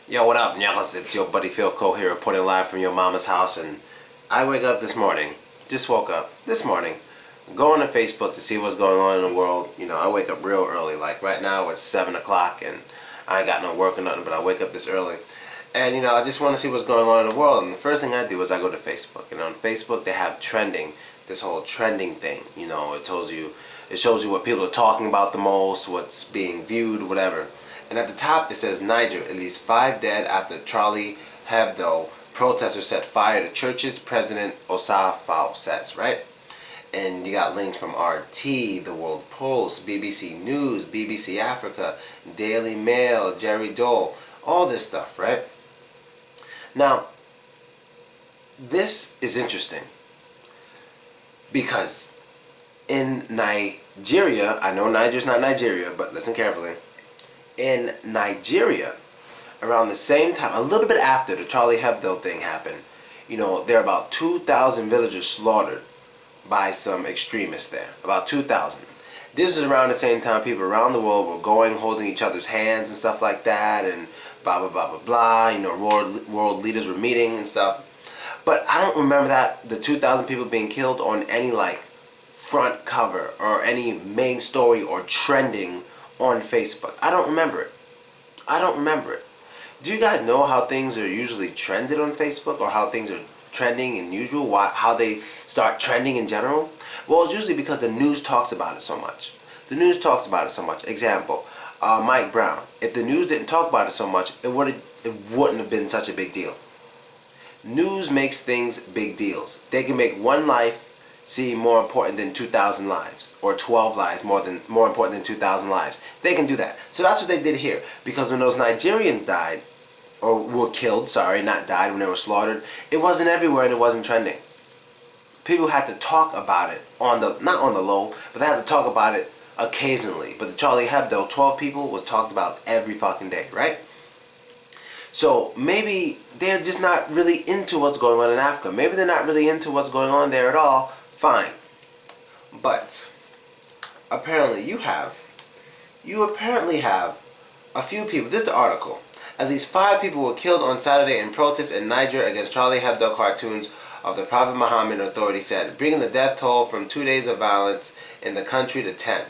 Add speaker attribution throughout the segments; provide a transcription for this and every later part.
Speaker 1: Yo, what up, Nyakos? It's your buddy Philko here, reporting live from your mama's house. And I wake up this morning, just woke up this morning, going to Facebook to see what's going on in the world. You know, I wake up real early. Like right now, it's 7 o'clock, and I ain't got no work or nothing, but I wake up this early. And, you know, I just want to see what's going on in the world. And the first thing I do is I go to Facebook. And on Facebook, they have trending, this whole trending thing. You know, it shows you what people are talking about the most, what's being viewed, whatever. And at the top it says Niger, at least 5 dead after Charlie Hebdo protesters set fire to churches, President Osafo says, right? And you got links from RT, The World Post, BBC News, BBC Africa, Daily Mail, Jerry Dole, all this stuff, right? Now, this is interesting because in Nigeria, I know Niger's not Nigeria, but listen carefully. In Nigeria, around the same time, a little bit after the Charlie Hebdo thing happened, you know, there are about 2,000 villagers slaughtered by some extremists there. About 2,000. This is around the same time people around the world were going, holding each other's hands and stuff like that, and blah, blah, blah, blah, blah. You know, world leaders were meeting and stuff. But I don't remember the 2,000 people being killed on any, like, front cover or any main story or trending on Facebook. I don't remember it. I don't remember it. Do you guys know how things are usually trended on Facebook, or how things are trending in usual? How they start trending in general? Well, it's usually because the news talks about it so much. The news talks about it so much. Example, Mike Brown. If the news didn't talk about it so much, it wouldn't have been such a big deal. News makes things big deals. They can make one life seem more important than 2,000 lives, or 12 lives more important than 2,000 lives. They can do that. So that's what they did here. Because when those Nigerians died, or were killed, sorry, not died, when they were slaughtered, it wasn't everywhere and it wasn't trending. People had to talk about it not on the low, but they had to talk about it occasionally. But the Charlie Hebdo, 12 people, was talked about every fucking day, right? So maybe they're just not really into what's going on in Africa. Maybe they're not really into what's going on there at all. Fine. But apparently you apparently have a few people. This is the article. At least 5 people were killed on Saturday in protests in Niger against Charlie Hebdo cartoons of the Prophet Muhammad, authorities said, bringing the death toll from 2 days of violence in the country to 10.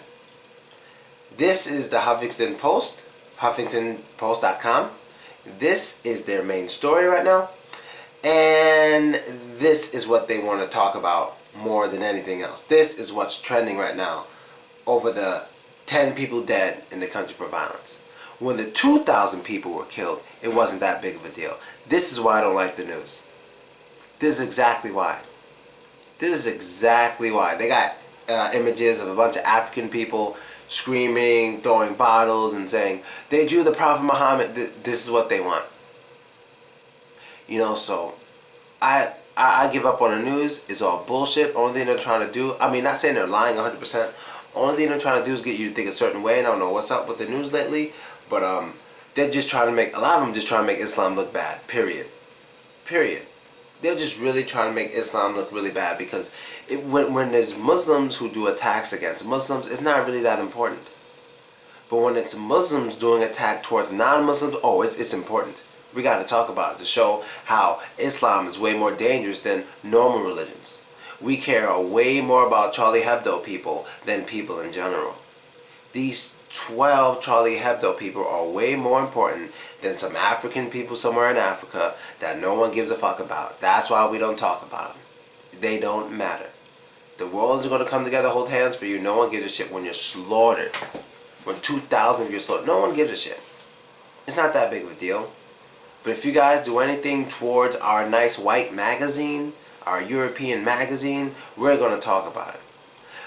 Speaker 1: This is the Huffington Post, HuffingtonPost.com. This is their main story right now, and this is what they want to talk about more than anything else. This is what's trending right now over the 10 people dead in the country for violence. When the 2,000 people were killed, it wasn't that big of a deal. This is why I don't like the news. This is exactly why. This is exactly why. They got images of a bunch of African people screaming, throwing bottles, and saying, they drew the Prophet Muhammad. This is what they want. You know, so I give up on the news. It's all bullshit. Only thing they're trying to do, I mean, not saying they're lying 100%. Only thing they're trying to do is get you to think a certain way. And I don't know what's up with the news lately, but they're just trying to make, a lot of them just trying to make Islam look bad, period. Period. They're just really trying to make Islam look really bad, because when there's Muslims who do attacks against Muslims, it's not really that important. But when it's Muslims doing attack towards non-Muslims, oh, it's important. We got to talk about it to show how Islam is way more dangerous than normal religions. We care way more about Charlie Hebdo people than people in general. These 12 Charlie Hebdo people are way more important than some African people somewhere in Africa that no one gives a fuck about. That's why we don't talk about them. They don't matter. The world is going to come together, hold hands for you. No one gives a shit when you're slaughtered. When 2,000 of you are slaughtered, no one gives a shit. It's not that big of a deal. But if you guys do anything towards our nice white magazine, our European magazine, we're going to talk about it.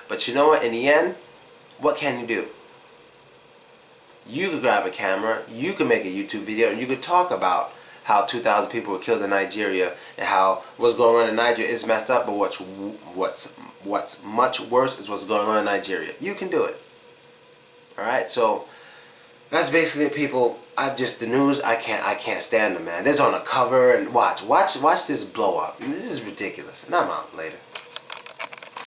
Speaker 1: But you know what? In the end, what can you do? You could grab a camera, you could make a YouTube video, and you could talk about how 2,000 people were killed in Nigeria and how what's going on in Nigeria is messed up, but what's much worse is what's going on in Nigeria. You can do it. Alright, so that's basically it, people. The news, I can't stand them, man. This on a cover, and watch this blow up. This is ridiculous. And I'm out later.